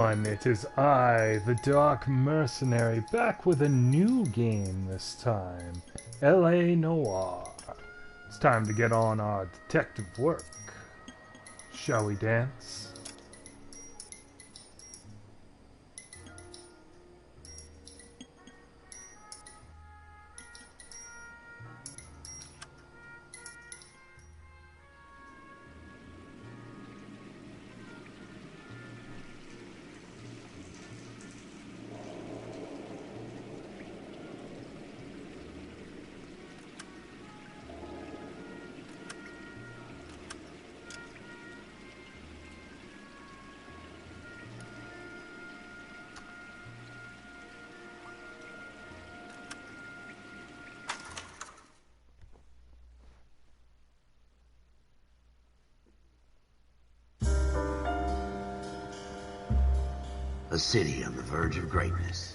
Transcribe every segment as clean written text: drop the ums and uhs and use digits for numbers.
And it is I, the Dark Mercenary, back with a new game this time. L.A. Noire. It's time to get on our detective work. Shall we dance? A city on the verge of greatness.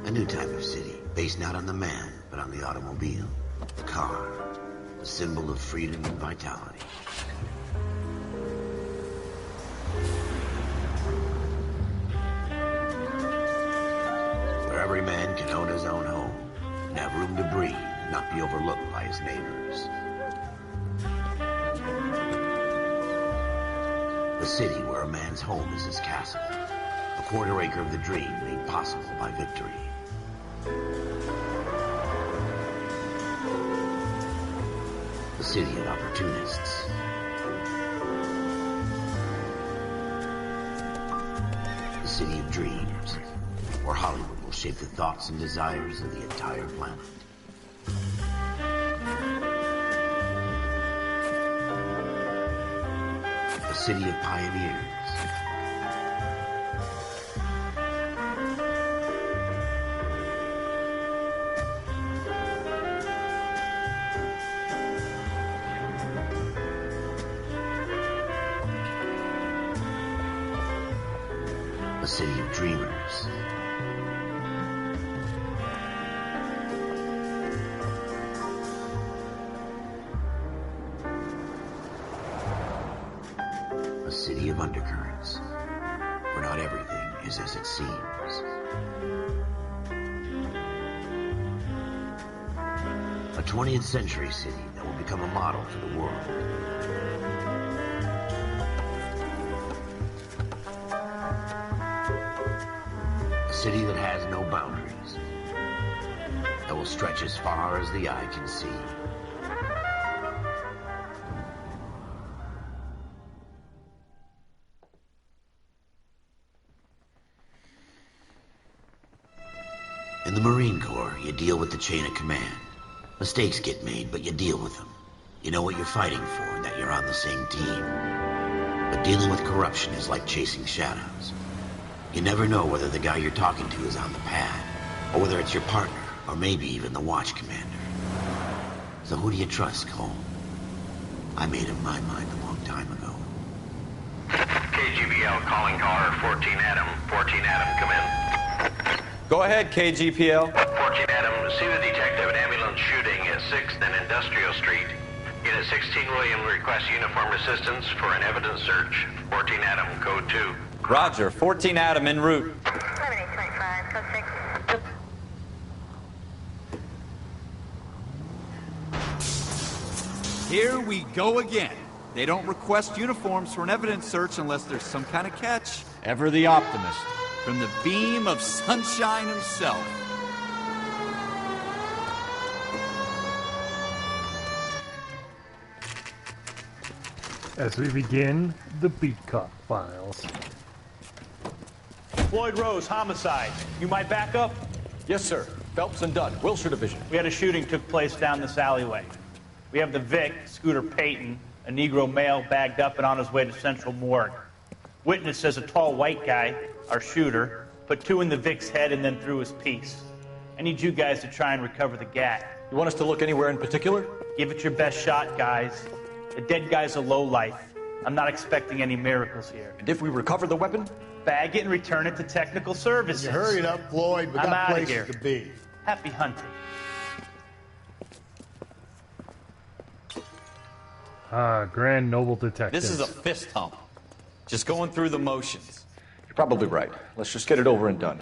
A new type of city, based not on the man, but on the automobile. The car. The symbol of freedom and vitality. Where every man can own his own home, and have room to breathe, and not be overlooked by his neighbors. The city where a man's home is his castle. A quarter acre of the dream made possible by victory. The city of opportunists. The city of dreams, where Hollywood will shape the thoughts and desires of the entire planet. The city of pioneers. A city of dreamers. A city of undercurrents, where not everything is as it seems. A 20th century city that will become a model for the world. A city that has no boundaries, that will stretch as far as the eye can see. In the Marine Corps, you deal with the chain of command. Mistakes get made, but you deal with them. You know what you're fighting for and that you're on the same team. But dealing with corruption is like chasing shadows. You never know whether the guy you're talking to is on the pad, or whether it's your partner, or maybe even the watch commander. So who do you trust, Cole? I made up my mind a long time ago. KGBL calling caller 14 Adam. 14 Adam, come in. Go ahead, KGPL. 14 Adam, see the detective at ambulance shooting at 6th and Industrial Street. Unit 16 William requests uniformed assistance for an evidence search. 14 Adam, code 2. Roger, 14 Adam en route. 7825, code 6. Here we go again. They don't request uniforms for an evidence search unless there's some kind of catch. Ever the optimist. From the beam of sunshine himself. As we begin, the Beat Cop Files. Floyd Rose, homicide. You might back up? Yes, sir. Phelps and Dunn, Wilshire Division. We had a shooting took place down this alleyway. We have the Vic, Scooter Payton, a Negro male bagged up and on his way to Central Morgue. Witness says a tall white guy, our shooter, put 2 in the Vic's head and then threw his piece. I need you guys to try and recover the gat. You want us to look anywhere in particular? Give it your best shot, guys. The dead guy's a lowlife. I'm not expecting any miracles here. And if we recover the weapon? Bag it and return it to technical services. You hurried up, Floyd. We I'm got outta places here. to be. Happy hunting. Ah, Grand Noble Detective. This is a fist hump. Just going through the motions. You're probably right. Let's just get it over and done.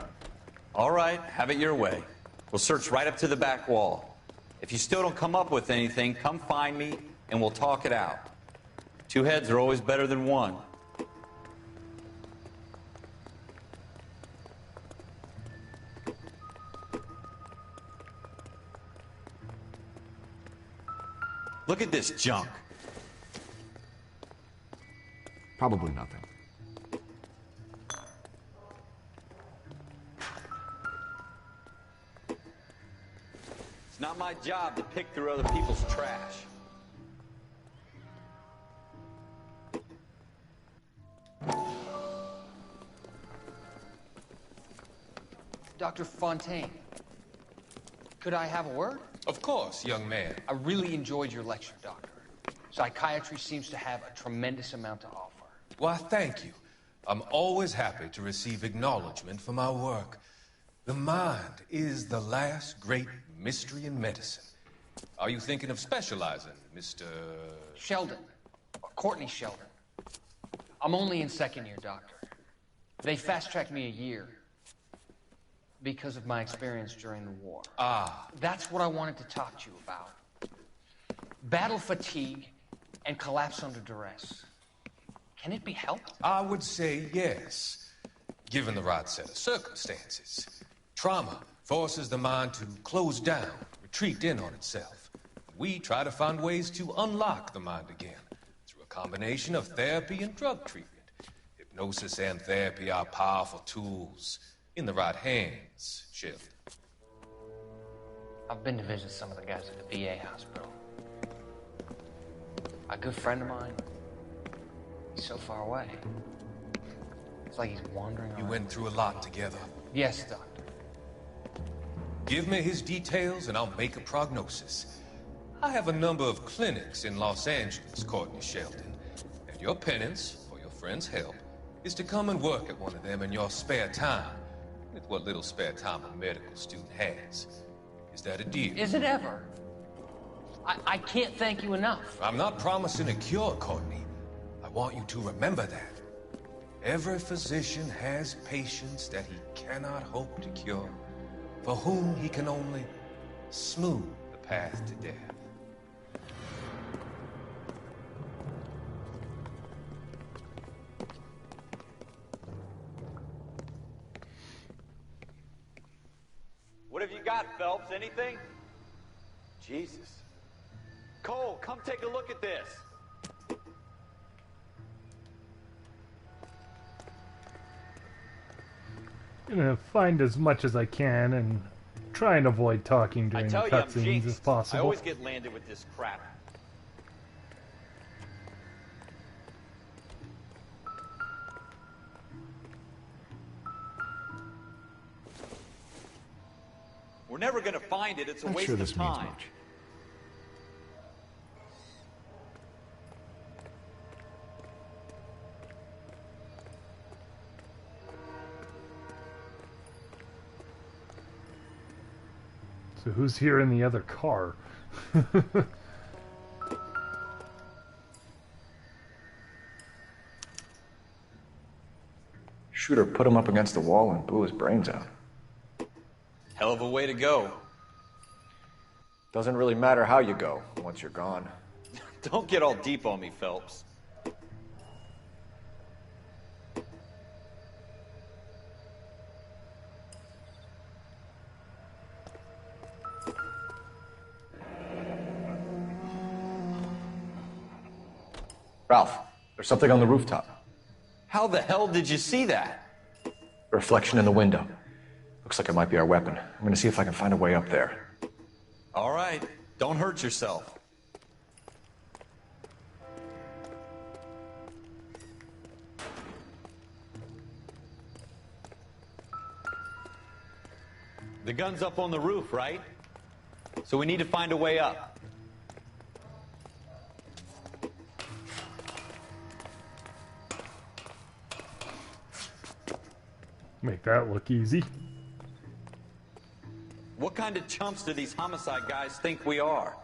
All right, have it your way. We'll search right up to the back wall. If you still don't come up with anything, come find me and we'll talk it out. Two heads are always better than one. Look at this junk. Probably nothing. It's not my job to pick through other people's trash. Dr. Fontaine, could I have a word? Of course, young man. I really enjoyed your lecture, Doctor. Psychiatry seems to have a tremendous amount to offer. Why, thank you. I'm always happy to receive acknowledgement for my work. The mind is the last great mystery in medicine. Are you thinking of specializing, Mr. Sheldon, or Courtney Sheldon. I'm only in second year, Doctor. They fast-tracked me a year because of my experience during the war. Ah. That's what I wanted to talk to you about. Battle fatigue and collapse under duress. Can it be helped? I would say yes, given the right set of circumstances. Trauma forces the mind to close down, retreat in on itself. We try to find ways to unlock the mind again through a combination of therapy and drug treatment. Hypnosis and therapy are powerful tools in the right hands, Sheldon. I've been to visit some of the guys at the VA hospital. A good friend of mine, he's so far away. It's like he's wandering around. You went through a lot together. Yes, Doctor. Give me his details and I'll make a prognosis. I have a number of clinics in Los Angeles, Courtney Sheldon, and your penance, for your friend's help, is to come and work at one of them in your spare time, with what little spare time a medical student has. Is that a deal? Is it ever? I can't thank you enough. I'm not promising a cure, Courtney. I want you to remember that. Every physician has patients that he cannot hope to cure, for whom he can only smooth the path to death. What have you got, Phelps? Anything? Jesus. Cole, come take a look at this. Gonna find as much as I can and try and avoid talking during the cutscenes if possible. I always get landed with this crap. We're never gonna find it. It's a waste of time. So who's here in the other car? Shooter put him up against the wall and blew his brains out. Hell of a way to go. Doesn't really matter how you go once you're gone. Don't get all deep on me, Phelps. Ralph, there's something on the rooftop. How the hell did you see that? A reflection in the window. Looks like it might be our weapon. I'm gonna see if I can find a way up there. All right, don't hurt yourself. The gun's up on the roof, right? So we need to find a way up. Make that look easy. What kind of chumps do these homicide guys think we are?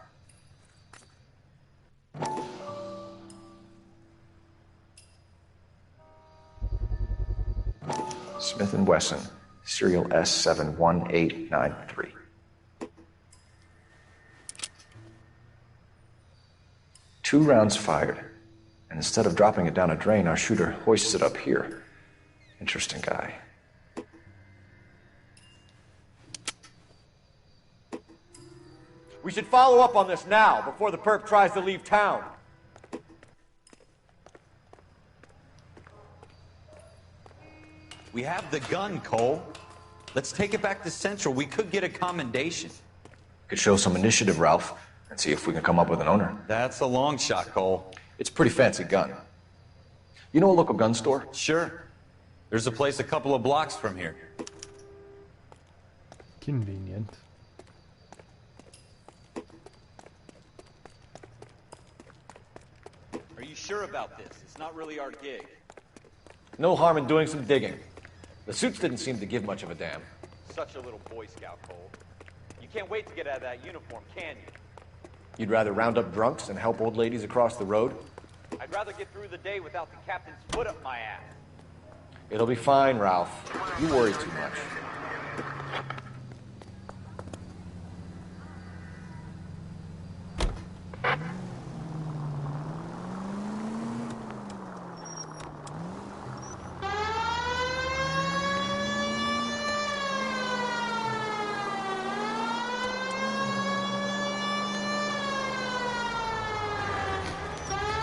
Smith & Wesson, serial S71893. 2 rounds fired, and instead of dropping it down a drain, our shooter hoists it up here. Interesting guy. We should follow up on this now, before the perp tries to leave town. We have the gun, Cole. Let's take it back to Central. We could get a commendation. Could show some initiative, Ralph, and see if we can come up with an owner. That's a long shot, Cole. It's a pretty fancy gun. You know a local gun store? Sure. There's a place a couple of blocks from here. Convenient. Are you sure about this? It's not really our gig. No harm in doing some digging. The suits didn't seem to give much of a damn. Such a little Boy Scout, Cole. You can't wait to get out of that uniform, can you? You'd rather round up drunks than help old ladies across the road? I'd rather get through the day without the captain's foot up my ass. It'll be fine, Ralph. You worry too much.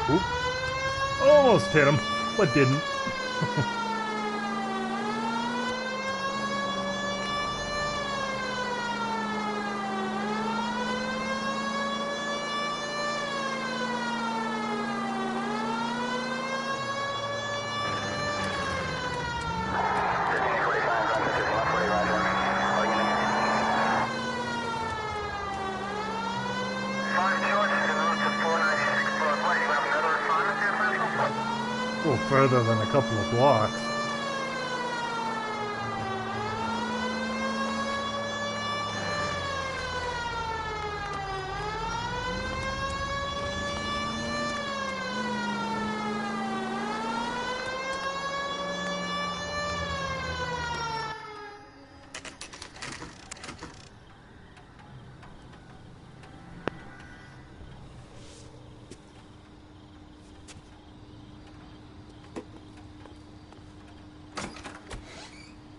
Oop. Almost hit him, but didn't. A little further than a couple of blocks.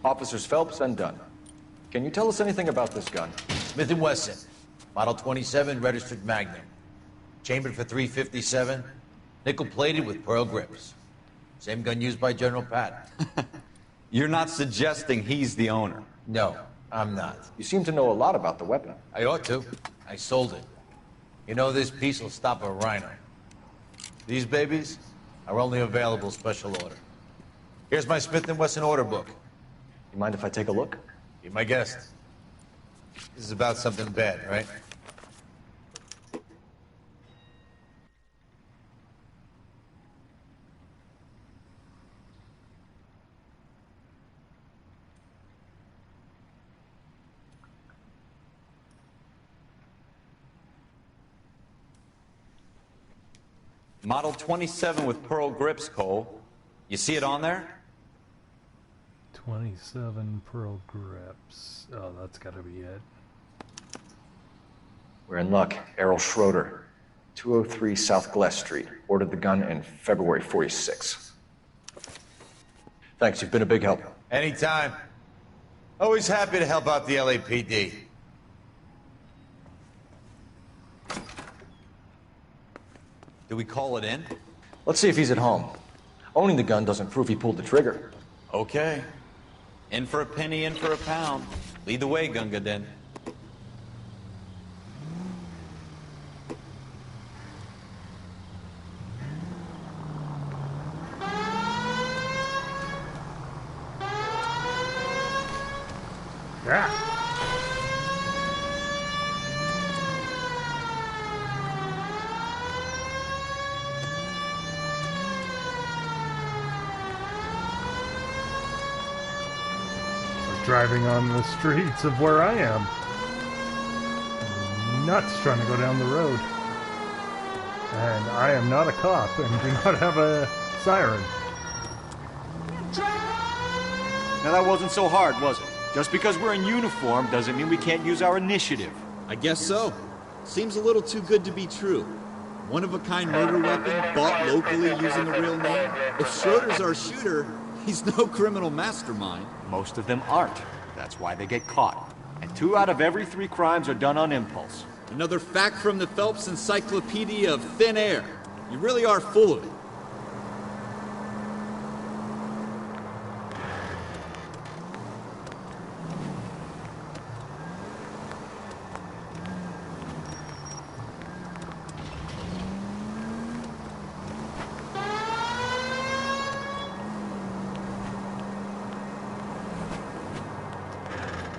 Officers Phelps and Dunn. Can you tell us anything about this gun? Smith & Wesson, Model 27, registered Magnum. Chambered for .357, nickel-plated with pearl grips. Same gun used by General Patton. You're not suggesting he's the owner? No, I'm not. You seem to know a lot about the weapon. I ought to. I sold it. You know, this piece will stop a rhino. These babies are only available special order. Here's my Smith & Wesson order book. You mind if I take a look? Be my guest. This is about something bad, right? Model 27 with pearl grips, Cole. You see it on there? 27 pearl grips. Oh, that's gotta be it. We're in luck. Errol Schroeder, 203 South Gless Street. Ordered the gun in February '46. Thanks, you've been a big help. Anytime. Always happy to help out the LAPD. Do we call it in? Let's see if he's at home. Owning the gun doesn't prove he pulled the trigger. Okay. In for a penny, in for a pound. Lead the way, Gunga Din. Yeah. Driving on the streets of where I am. Nuts trying to go down the road. And I am not a cop and do not have a siren. Now that wasn't so hard, was it? Just because we're in uniform doesn't mean we can't use our initiative. I guess so. Seems a little too good to be true. One-of-a-kind murder weapon bought locally using a real name. If Schroeder's our shooter, he's no criminal mastermind. Most of them aren't. That's why they get caught. And 2 out of every 3 crimes are done on impulse. Another fact from the Phelps Encyclopedia of Thin Air. You really are full of it.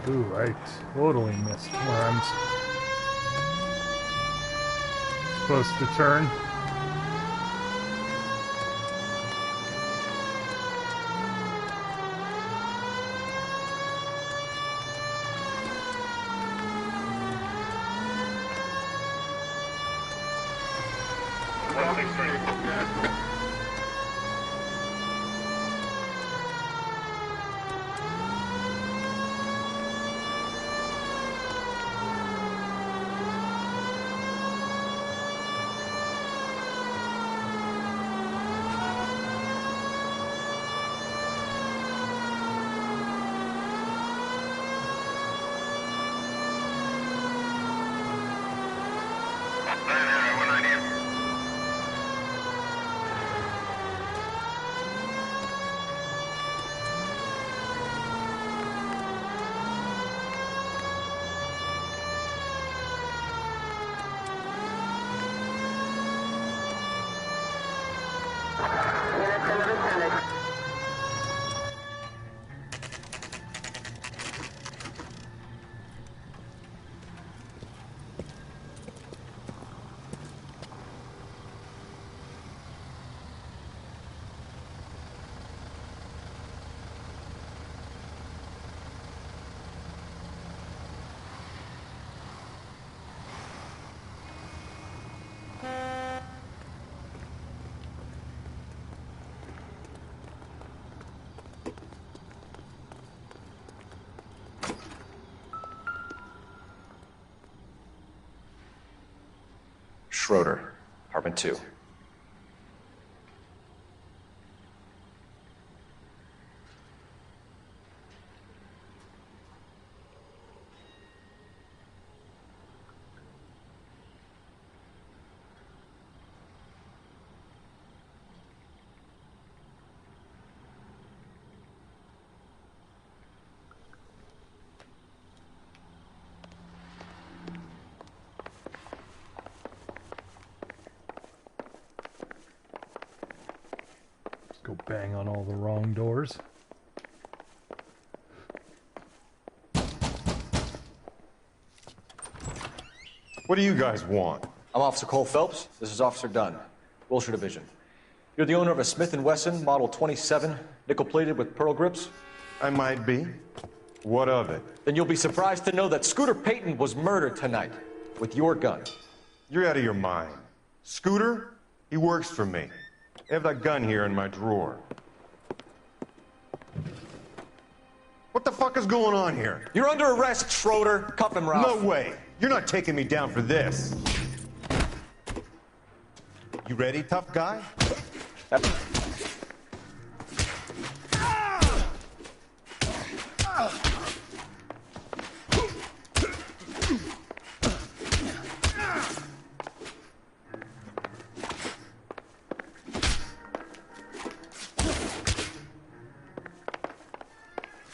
Ooh, I totally missed where I'm supposed to turn. Schroeder, apartment 2. Go bang on all the wrong doors. What do you guys want? I'm Officer Cole Phelps. This is Officer Dunn, Wilshire Division. You're the owner of a Smith & Wesson Model 27, nickel-plated with pearl grips? I might be. What of it? Then you'll be surprised to know that Scooter Payton was murdered tonight with your gun. You're out of your mind. Scooter? He works for me. I have that gun here in my drawer. What the fuck is going on here? You're under arrest, Schroeder. Cuff him, Ralph. No way. You're not taking me down for this. You ready, tough guy?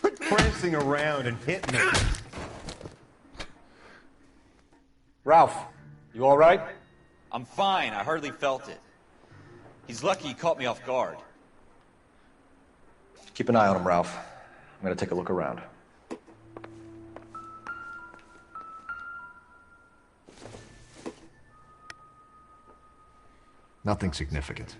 Quit prancing around and hit me. Ralph, you all right? I'm fine. I hardly felt it. He's lucky he caught me off guard. Keep an eye on him, Ralph. I'm gonna take a look around. Nothing significant.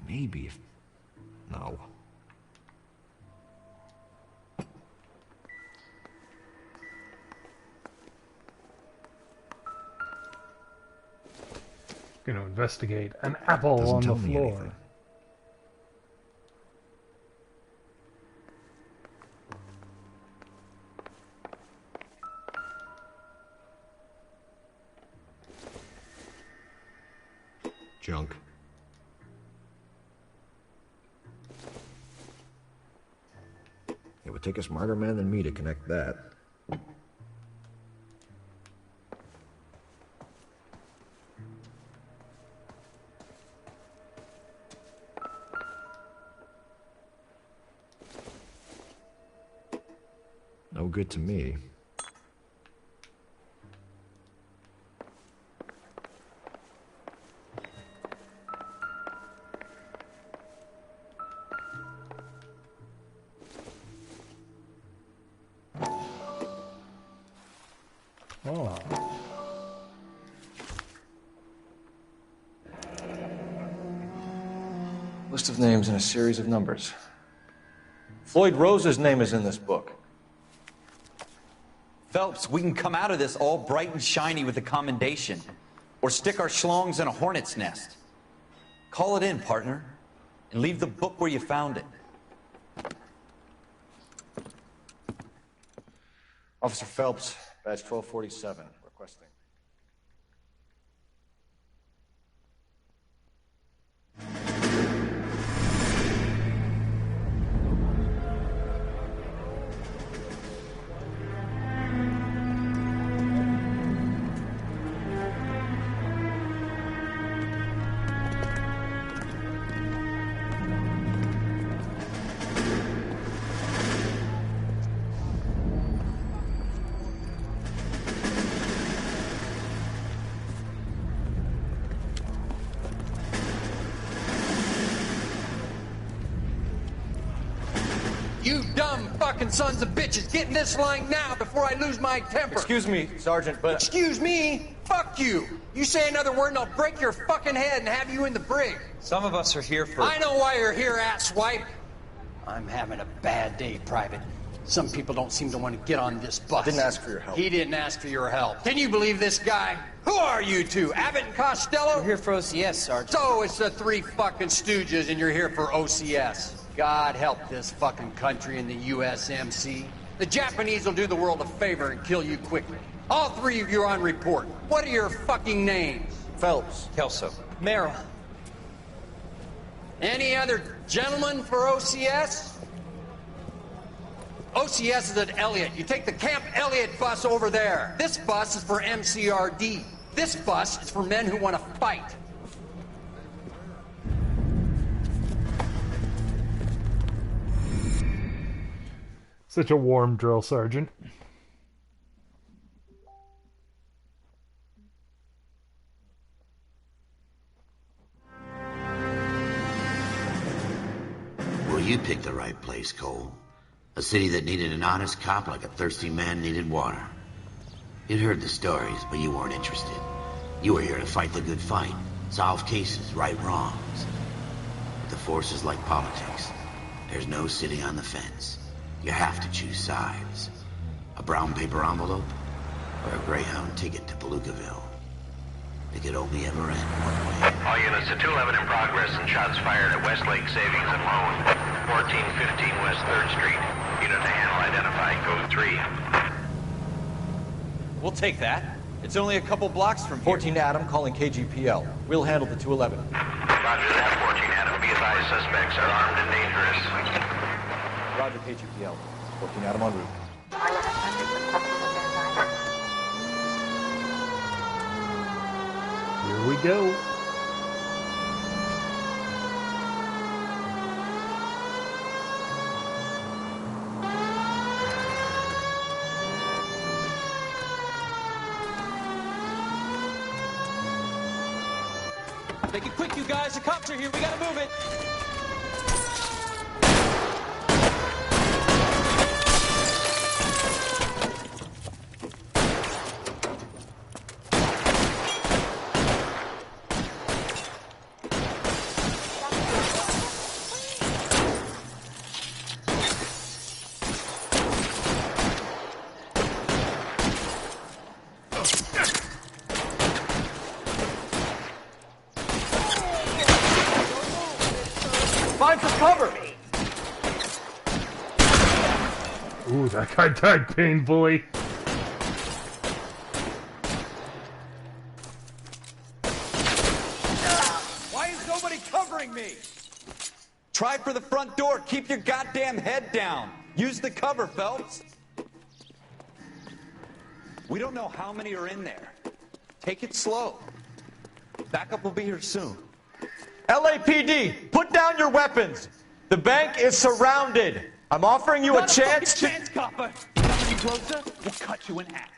Maybe if... No. Gonna investigate an apple on the floor. Junk. It would take a smarter man than me to connect that. No good to me. Oh. List of names and a series of numbers. Floyd Rose's name is in this book. Phelps, we can come out of this all bright and shiny with a commendation. Or stick our schlongs in a hornet's nest. Call it in, partner. And leave the book where you found it. Officer Phelps, badge 1247, requesting. You dumb fucking sons of bitches! Get in this line now before I lose my temper! Excuse me, Sergeant, but... Excuse me? Fuck you! You say another word and I'll break your fucking head and have you in the brig! Some of us are here for... I know why you're here, asswipe! I'm having a bad day, Private. Some people don't seem to want to get on this bus. I didn't ask for your help. He didn't ask for your help. Can you believe this guy? Who are you two? Abbott and Costello? We're here for OCS, Sergeant. So it's the three fucking stooges and you're here for OCS. God help this fucking country and the USMC. The Japanese will do the world a favor and kill you quickly. All three of you are on report. What are your fucking names? Phelps. Kelso. Merrill. Any other gentlemen for OCS? OCS is at Elliott. You take the Camp Elliott bus over there. This bus is for MCRD. This bus is for men who want to fight. Such a warm drill sergeant. Well, you picked the right place, Cole. A city that needed an honest cop like a thirsty man needed water. You'd heard the stories, but you weren't interested. You were here to fight the good fight, solve cases, right wrongs. But the force is like politics. There's no sitting on the fence. You have to choose sides. A brown paper envelope, or a Greyhound ticket to Palookaville. It could only ever end one way. All units to 211 in progress and shots fired at Westlake Savings and Loan, 1415 West 3rd Street. Unit to handle identified, code 3. We'll take that. It's only a couple blocks from here. 14 Adam calling KGPL. We'll handle the 211. Roger that, 14 Adam. Be advised, suspects are armed and dangerous. Roger, KGPL. 14 Adam en route. Here we go. Make it quick, you guys. The cops are here. We gotta move it. cover me! Ooh, that guy died painfully. Why is nobody covering me? Try for the front door. Keep your goddamn head down. Use the cover, Phelps. We don't know how many are in there. Take it slow. Backup will be here soon. LAPD, put down your weapons. The bank is surrounded. I'm offering you a chance to... chance, copper. Come any closer, we'll cut you in half.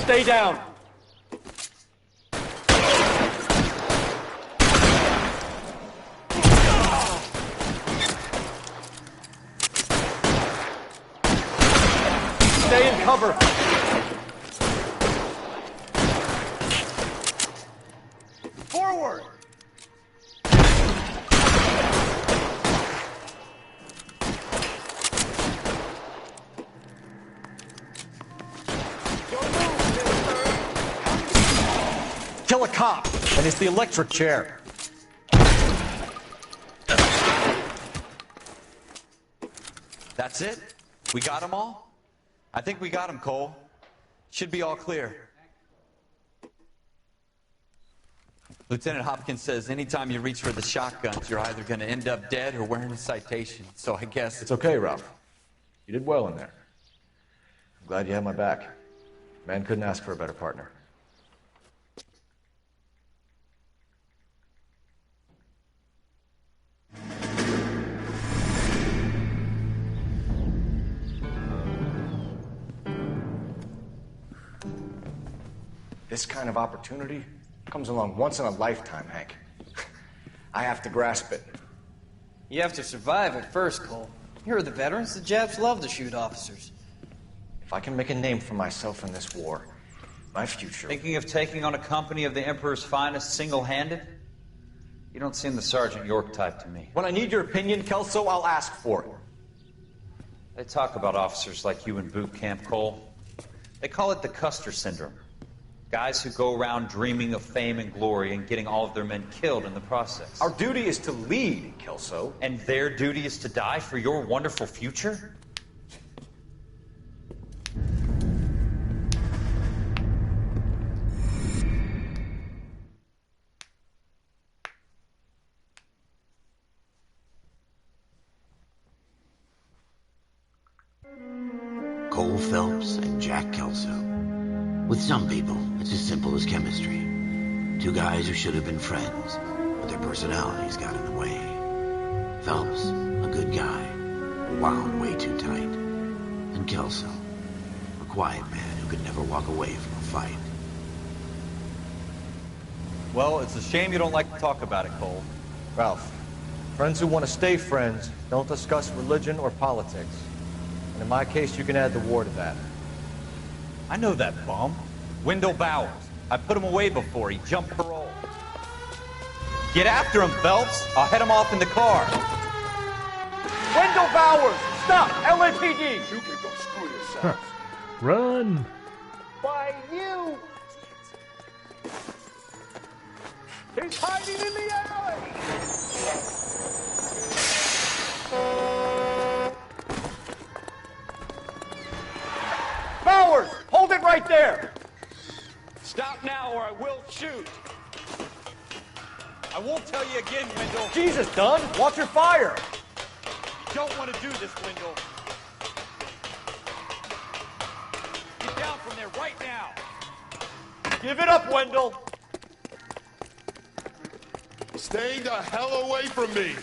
Stay down. Stay in cover. Forward. Kill a cop, and it's the electric chair. That's it? We got them all? I think we got them, Cole. Should be all clear. Lieutenant Hopkins says anytime you reach for the shotguns, you're either going to end up dead or wearing a citation. So I guess... It's okay, Ralph. You did well in there. I'm glad you had my back. Man couldn't ask for a better partner. This kind of opportunity comes along once in a lifetime, Hank. I have to grasp it. You have to survive at first, Cole. Here are the veterans. The Japs love to shoot officers. If I can make a name for myself in this war, my future... Thinking of taking on a company of the Emperor's finest single-handed? You don't seem the Sergeant York type to me. When I need your opinion, Kelso, I'll ask for it. They talk about officers like you in boot camp, Cole. They call it the Custer Syndrome. Guys who go around dreaming of fame and glory and getting all of their men killed in the process. Our duty is to lead, Kelso. And their duty is to die for your wonderful future? Cole Phelps and Jack Kelso. With some people, it's as simple as chemistry. Two guys who should have been friends, but their personalities got in the way. Phelps, a good guy, wound way too tight. And Kelso, a quiet man who could never walk away from a fight. Well, it's a shame you don't like to talk about it, Cole. Ralph, friends who want to stay friends don't discuss religion or politics. And in my case, you can add the war to that. I know that bum. Wendell Bowers. I put him away before. He jumped parole. Get after him, Phelps. I'll head him off in the car. Wendell Bowers! Stop! LAPD! You can go screw yourself. Run! By you! He's hiding in the alley! Bowers! Hold it right there! Stop now or I will shoot. I won't tell you again, Wendell. Jesus, Dunn! Watch your fire! You don't want to do this, Wendell. Get down from there right now. Give it up, Wendell! Stay the hell away from me!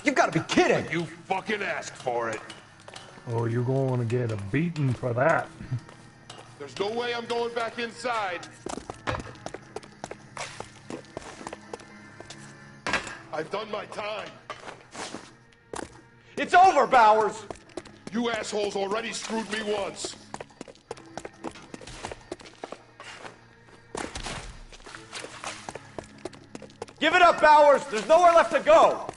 You've got to be kidding! You fucking asked for it. Oh, you're going to get a beating for that. There's no way I'm going back inside. I've done my time. It's over, Bowers! You assholes already screwed me once. Give it up, Bowers! There's nowhere left to go!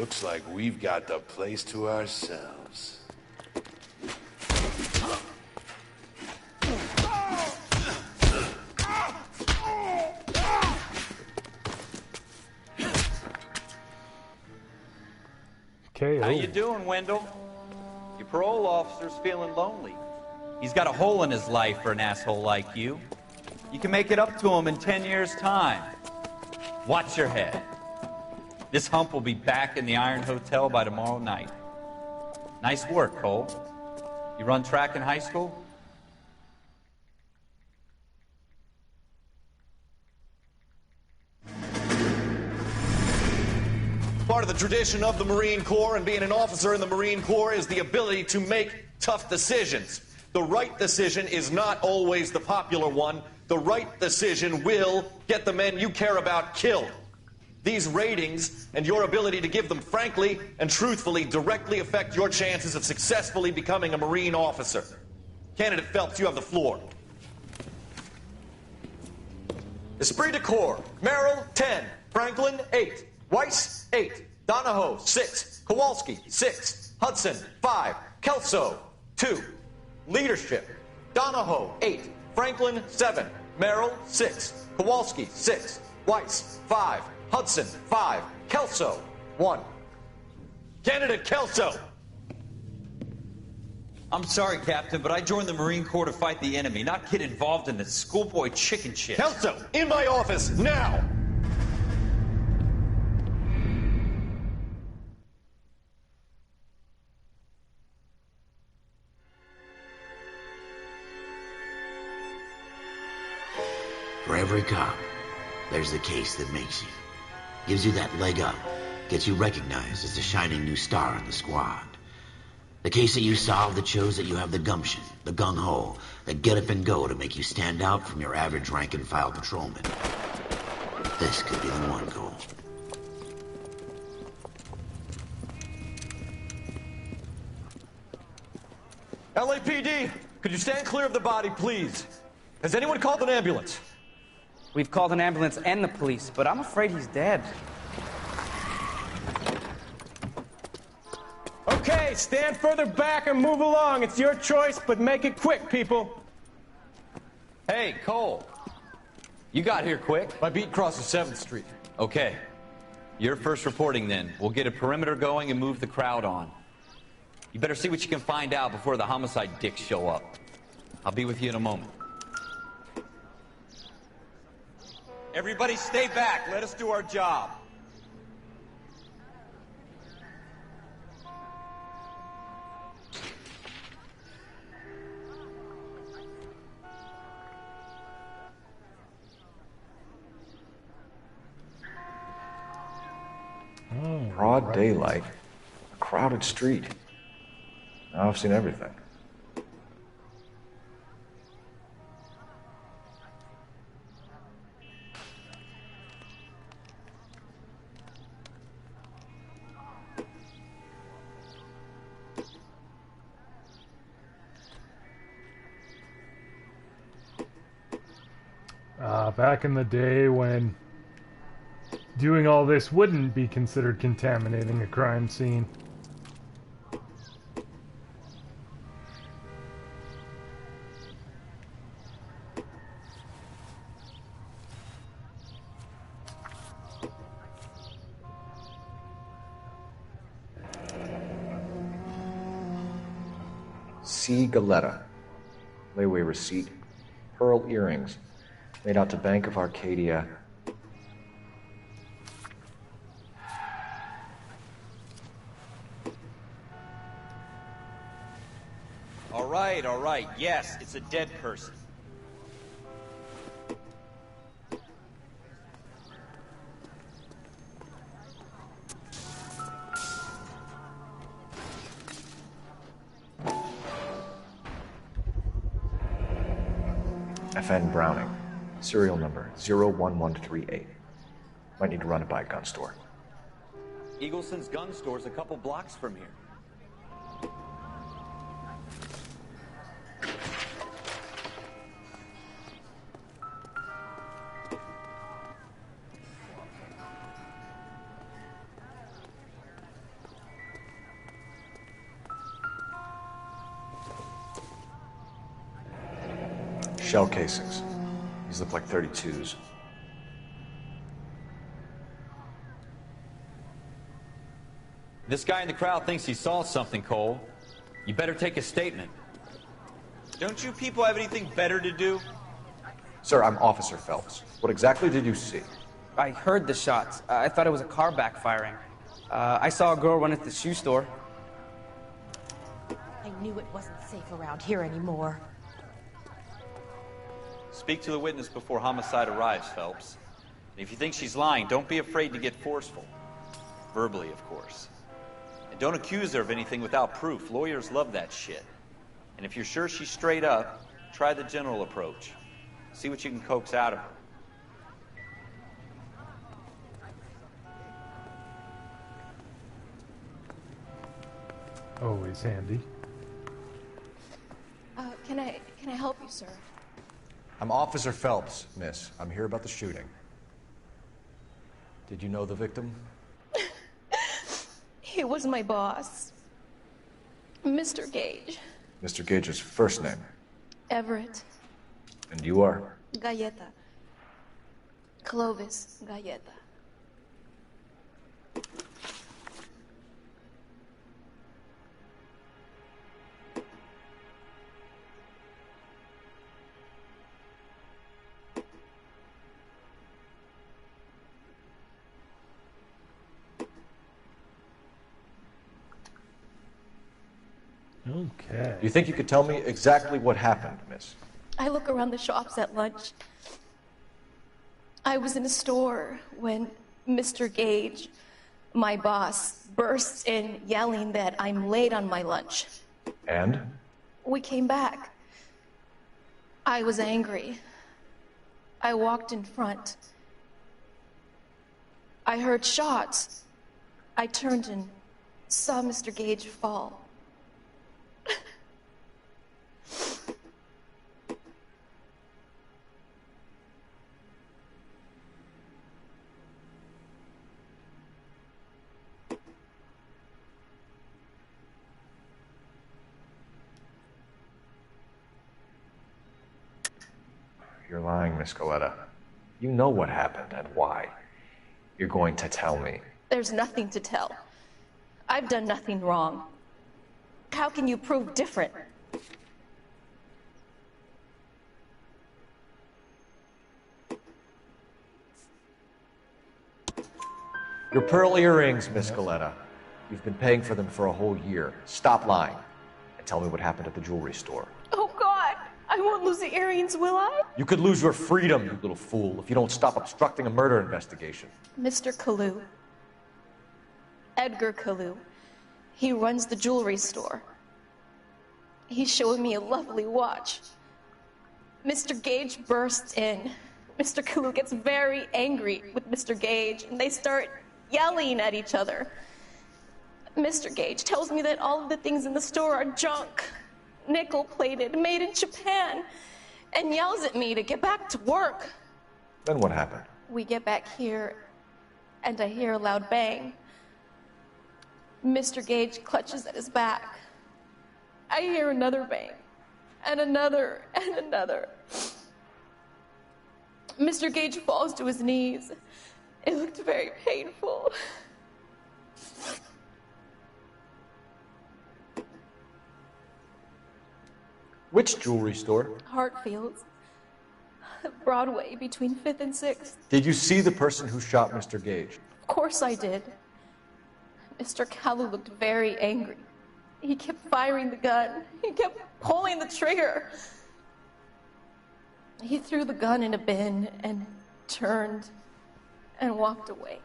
Looks like we've got the place to ourselves. KO. How you doing, Wendell? Your parole officer's feeling lonely. He's got a hole in his life for an asshole like you. You can make it up to him in 10 years' time. Watch your head. This hump will be back in the Iron Hotel by tomorrow night. Nice work, Cole. You run track in high school? Part of the tradition of the Marine Corps and being an officer in the Marine Corps is the ability to make tough decisions. The right decision is not always the popular one. The right decision will get the men you care about killed. These ratings and your ability to give them frankly and truthfully directly affect your chances of successfully becoming a Marine officer. Candidate Phelps, you have the floor. Esprit de Corps, Merrill, 10. Franklin, 8. Weiss, 8. Donahoe, 6. Kowalski, 6. Hudson, 5. Kelso, 2. Leadership, Donahoe, 8. Franklin, 7. Merrill, 6. Kowalski, 6. Weiss, 5. Hudson, 5. Kelso, 1. Candidate Kelso! I'm sorry, Captain, but I joined the Marine Corps to fight the enemy, not get involved in this schoolboy chicken shit. Kelso, in my office, now! For every cop, there's the case that makes you. Gives you that leg up. Gets you recognized as the shining new star in the squad. The case that you solved that shows that you have the gumption, the gung-ho, the get up and go to make you stand out from your average rank-and-file patrolman. This could be the one, Cole. LAPD, could you stand clear of the body, please? Has anyone called an ambulance? We've called an ambulance and the police, but I'm afraid he's dead. Okay, stand further back and move along. It's your choice, but make it quick, people. Hey, Cole. You got here quick. My beat crosses 7th Street. Okay. You're first reporting then. We'll get a perimeter going and move the crowd on. You better see what you can find out before the homicide dicks show up. I'll be with you in a moment. Everybody stay back. Let us do our job. Broad daylight, a crowded street. Now I've seen everything. Back in the day when doing all this wouldn't be considered contaminating a crime scene. C. Galetta. Layaway receipt. Pearl earrings. Made out to Bank of Arcadia. All right. Yes, it's a dead person. FN Browning. Serial number 01138. Might need to run it by a gun store. Eagleson's gun store's a couple blocks from here. shell casings. These look like 32s. This guy in the crowd thinks he saw something, Cole. You better take a statement. Don't you people have anything better to do? Sir, I'm Officer Phelps. What exactly did you see? I heard the shots. I thought it was a car backfiring. I saw a girl run at the shoe store. I knew it wasn't safe around here anymore. Speak to the witness before homicide arrives, Phelps. And if you think she's lying, don't be afraid to get forceful. Verbally, of course. And don't accuse her of anything without proof. Lawyers love that shit. And if you're sure she's straight up, try the general approach. See what you can coax out of her. Always handy. Can I help you, sir? I'm Officer Phelps, miss. I'm here about the shooting. Did you know the victim? He was my boss, Mr. Gage. Mr. Gage's first name. Everett. And you are? Galleta. Clovis Galleta. Okay. Do you think you could tell me exactly what happened, miss? I look around the shops at lunch. I was in a store when Mr. Gage, my boss, bursts in yelling that I'm late on my lunch. And? We came back. I was angry. I walked in front. I heard shots. I turned and saw Mr. Gage fall. You're lying, Miss Galleta. You know what happened and why. You're going to tell me. There's nothing to tell. I've done nothing wrong. How can you prove different? Your pearl earrings, Miss Galleta. You've been paying for them for a whole year. Stop lying and tell me what happened at the jewelry store. Oh, God! I won't lose the earrings, will I? You could lose your freedom, you little fool, if you don't stop obstructing a murder investigation. Mr. Kalu. Edgar Kalu. He runs the jewelry store. He showed me a lovely watch. Mr. Gage bursts in. Mr. Kalu gets very angry with Mr. Gage, and they start yelling at each other. Mr. Gage tells me that all of the things in the store are junk, nickel-plated, made in Japan, and yells at me to get back to work. Then what happened? We get back here, and I hear a loud bang. Mr. Gage clutches at his back. I hear another bang, and another, and another. Mr. Gage falls to his knees. It looked very painful. Which jewelry store? Hartfield's. Broadway, between 5th and 6th. Did you see the person who shot Mr. Gage? Of course I did. Mr. Kalu looked very angry. He kept firing the gun. He kept pulling the trigger. He threw the gun in a bin and turned and walked away.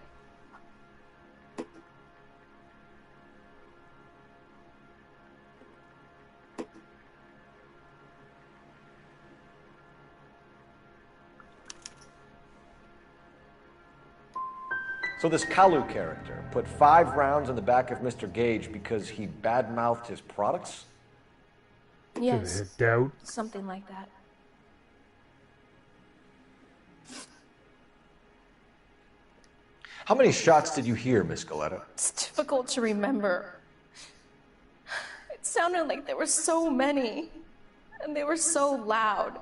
So this Kalu character put 5 rounds in the back of Mr. Gage because he badmouthed his products? Yes. Doubt. Something like that. How many shots did you hear, Miss Galleta? It's difficult to remember. It sounded like there were so many, and they were so loud.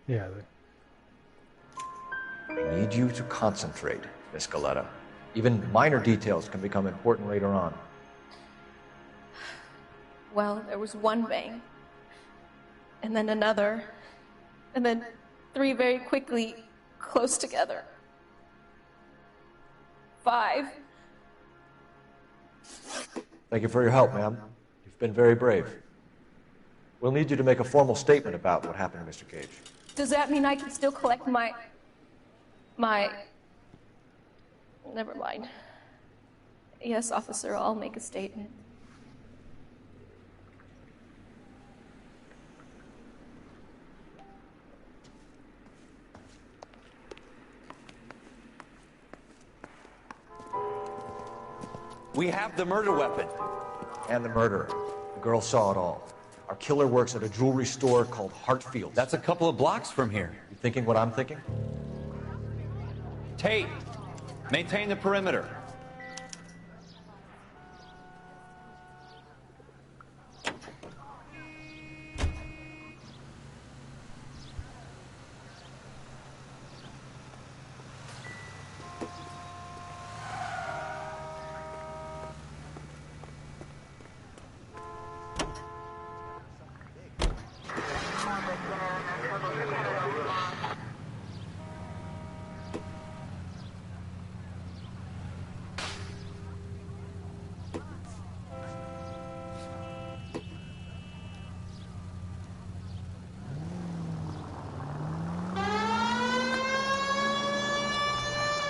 Yeah. I need you to concentrate, Miss Galetta. Even minor details can become important later on. Well, there was one bang, and then another, and then 3 very quickly, close together. 5. Thank you for your help, ma'am. You've been very brave. We'll need you to make a formal statement about what happened to Mr. Gage. Does that mean I can still collect my... Never mind. Yes, officer, I'll make a statement. We have the murder weapon. And the murderer. The girl saw it all. Our killer works at a jewelry store called Hartfield. That's a couple of blocks from here. You thinking what I'm thinking? Tate, maintain the perimeter.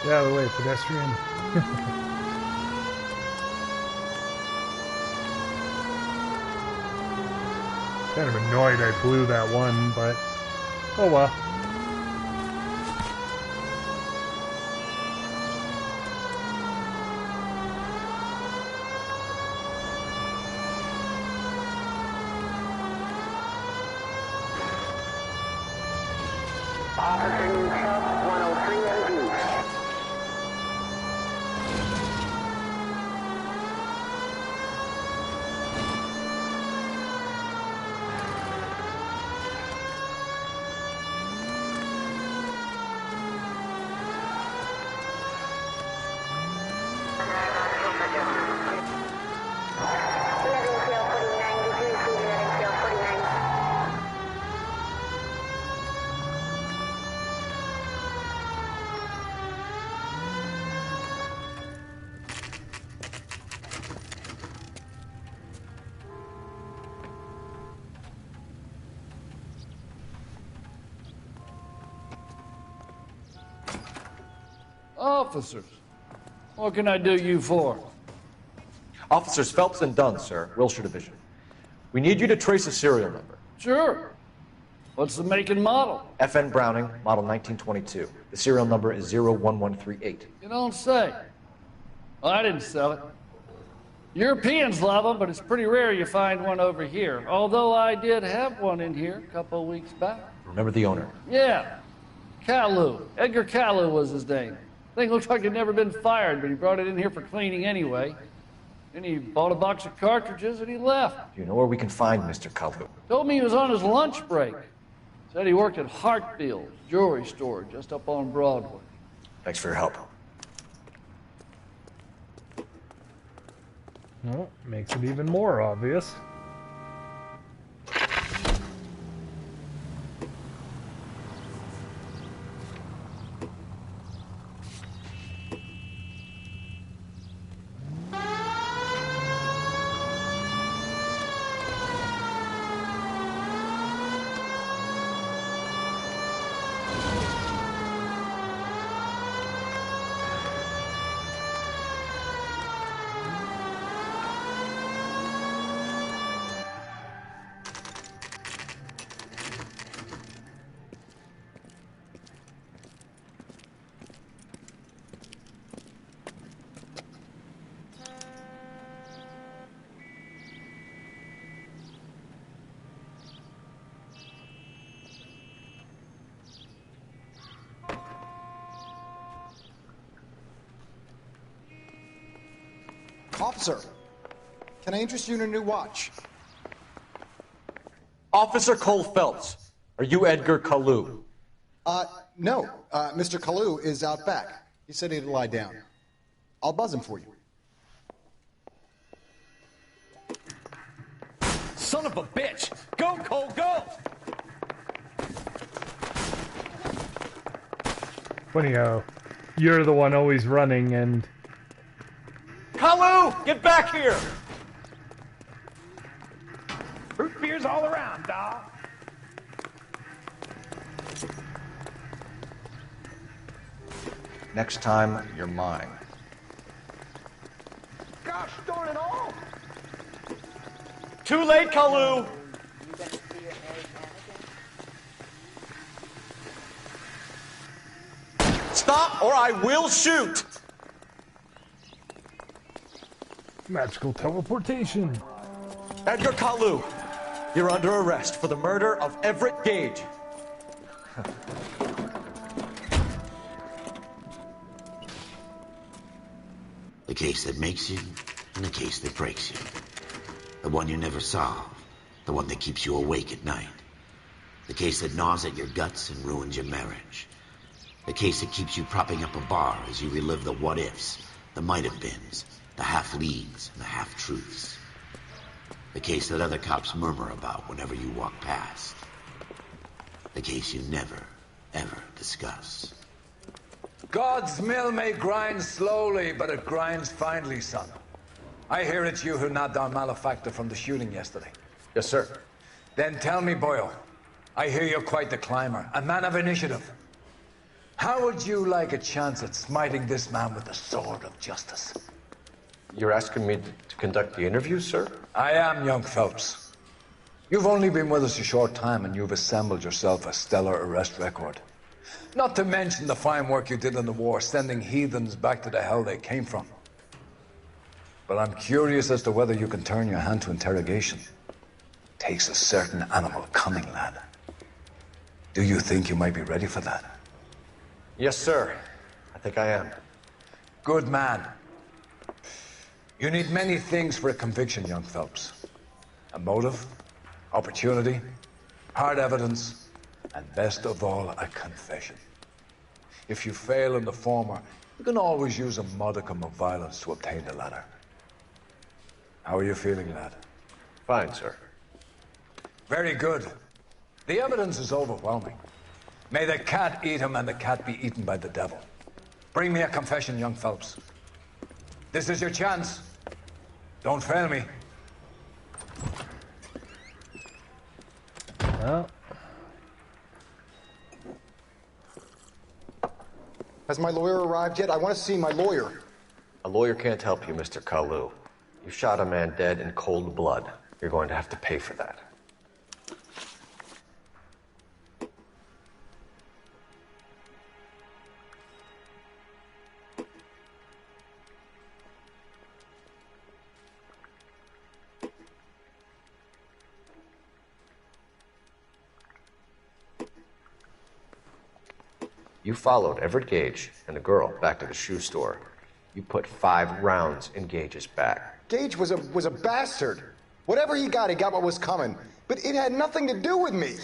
Get out of the way, pedestrian. Kind of annoyed I blew that one, but oh well. Officer needs help, 103 MD. Officers, what can I do you for? Officers Phelps and Dunn, sir, Wilshire Division. We need you to trace a serial number. Sure. What's the make and model? FN Browning, model 1922. The serial number is 01138. You don't say. Well, I didn't sell it. Europeans love them, but it's pretty rare you find one over here. Although I did have one in here a couple of weeks back. Remember the owner? Yeah. Kalu. Edgar Kalu was his name. Thing looked like it'd never been fired, but he brought it in here for cleaning anyway. Then he bought a box of cartridges and he left. Do you know where we can find Mr. Kalu? Told me he was on his lunch break. Said he worked at Hartfield's jewelry store just up on Broadway. Thanks for your help. Well, makes it even more obvious. Officer, can I interest you in a new watch? Officer Cole Phelps, are you Edgar Kalu? No. Mr. Kalu is out back. He said he'd lie down. I'll buzz him for you. Son of a bitch! Go, Cole, go! Funny how you're the one always running and... Kalu, get back here! Root beers all around, dawg. Next time, you're mine. Gosh darn it all! Too late, Kalu! Stop or I will shoot! Magical teleportation. Edgar Kalu, you're under arrest for the murder of Everett Gage. The case that makes you, and the case that breaks you. The one you never solve, the one that keeps you awake at night. The case that gnaws at your guts and ruins your marriage. The case that keeps you propping up a bar as you relive the what-ifs, the might-have-beens, the half-leagues, and the half-truths. The case that other cops murmur about whenever you walk past. The case you never, ever discuss. God's mill may grind slowly, but it grinds finely, son. I hear it's you who nabbed our malefactor from the shooting yesterday. Yes, sir. Then tell me, Boyle, I hear you're quite the climber, a man of initiative. How would you like a chance at smiting this man with the sword of justice? You're asking me to conduct the interview, sir? I am, young Phelps. You've only been with us a short time, and you've assembled yourself a stellar arrest record. Not to mention the fine work you did in the war, sending heathens back to the hell they came from. But I'm curious as to whether you can turn your hand to interrogation. Takes a certain animal cunning, lad. Do you think you might be ready for that? Yes, sir. I think I am. Good man. You need many things for a conviction, young Phelps. A motive, opportunity, hard evidence, and best of all, a confession. If you fail in the former, you can always use a modicum of violence to obtain the latter. How are you feeling, lad? Fine, sir. Very good. The evidence is overwhelming. May the cat eat him and the cat be eaten by the devil. Bring me a confession, young Phelps. This is your chance. Don't fail me. Well. Has my lawyer arrived yet? I want to see my lawyer. A lawyer can't help you, Mr. Kalu. You shot a man dead in cold blood. You're going to have to pay for that. You followed Everett Gage and the girl back to the shoe store. You put 5 rounds in Gage's back. Gage was a bastard. Whatever he got what was coming. But it had nothing to do with me.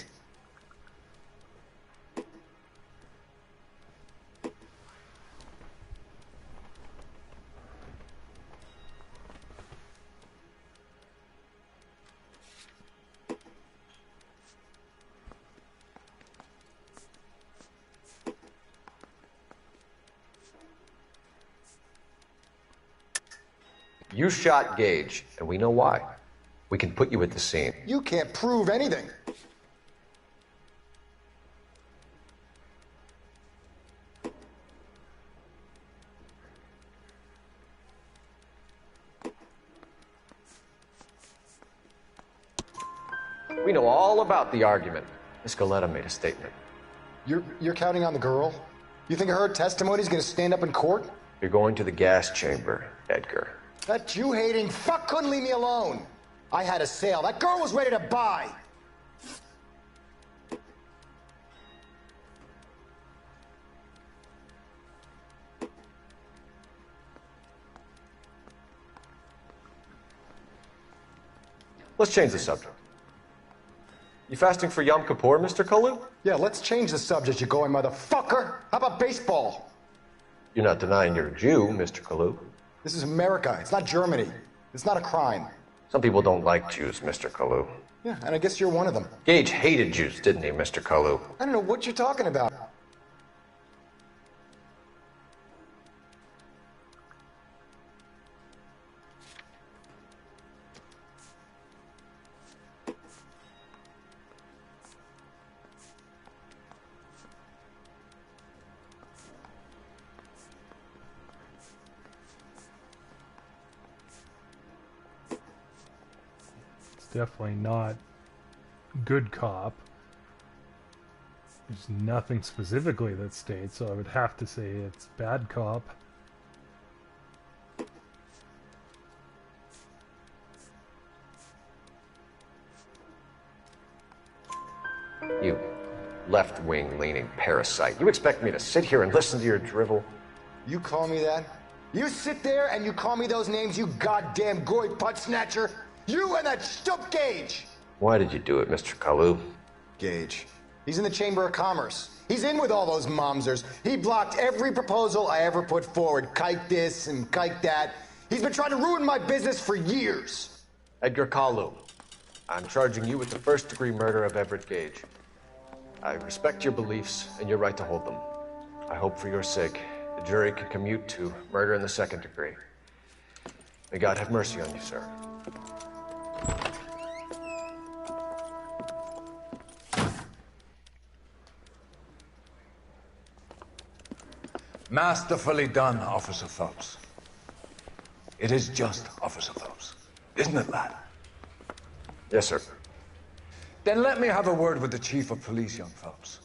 You shot Gage, and we know why. We can put you at the scene. You can't prove anything. We know all about the argument. Miss Galetta made a statement. You're counting on the girl? You think her testimony's gonna stand up in court? You're going to the gas chamber, Edgar. That Jew-hating fuck couldn't leave me alone. I had a sale. That girl was ready to buy. Let's change the subject. You fasting for Yom Kippur, Mr. Kalu? Yeah, let's change the subject, you going motherfucker. How about baseball? You're not denying you're a Jew, Mr. Kalu. This is America. It's not Germany. It's not a crime. Some people don't like Jews, Mr. Kalu. Yeah, and I guess you're one of them. Gage hated Jews, didn't he, Mr. Kalu? I don't know what you're talking about. Definitely not good cop. There's nothing specifically that states, so I would have to say it's bad cop. You left-wing leaning parasite. You expect me to sit here and listen to your drivel? You call me that? You sit there and you call me those names, you goddamn goy putt snatcher? You and that stup Gage! Why did you do it, Mr. Kalu? Gage. He's in the Chamber of Commerce. He's in with all those momsers. He blocked every proposal I ever put forward. Kike this and kike that. He's been trying to ruin my business for years. Edgar Kalu, I'm charging you with the first-degree murder of Everett Gage. I respect your beliefs and your right to hold them. I hope for your sake the jury can commute to murder in the second degree. May God have mercy on you, sir. Masterfully done, Officer Phelps. It is just Officer Phelps, isn't it, lad? Yes, sir. Then let me have a word with the Chief of Police, young Phelps.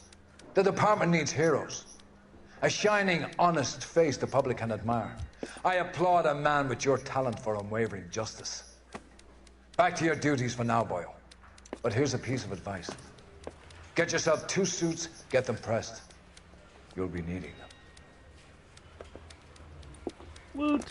The department needs heroes. A shining, honest face the public can admire. I applaud a man with your talent for unwavering justice. Back to your duties for now, Boyle. But here's a piece of advice. Get yourself 2 suits, get them pressed. You'll be needing them. Woot.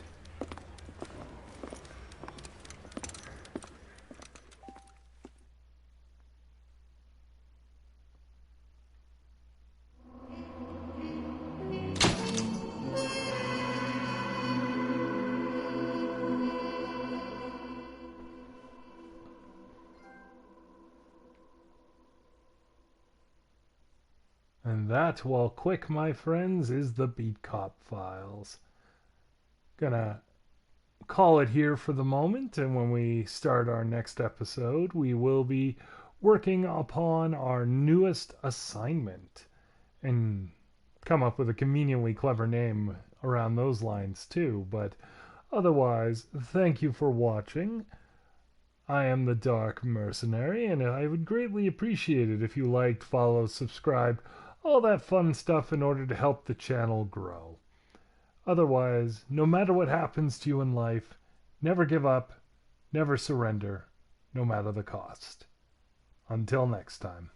And that, while quick, my friends, is the Beat Cop Files. Gonna call it here for the moment, and when we start our next episode, we will be working upon our newest assignment and come up with a conveniently clever name around those lines too. But otherwise, thank you for watching. I am the Dark Mercenary, and I would greatly appreciate it if you liked, followed, subscribed, all that fun stuff in order to help the channel grow. Otherwise, no matter what happens to you in life, never give up, never surrender, no matter the cost. Until next time.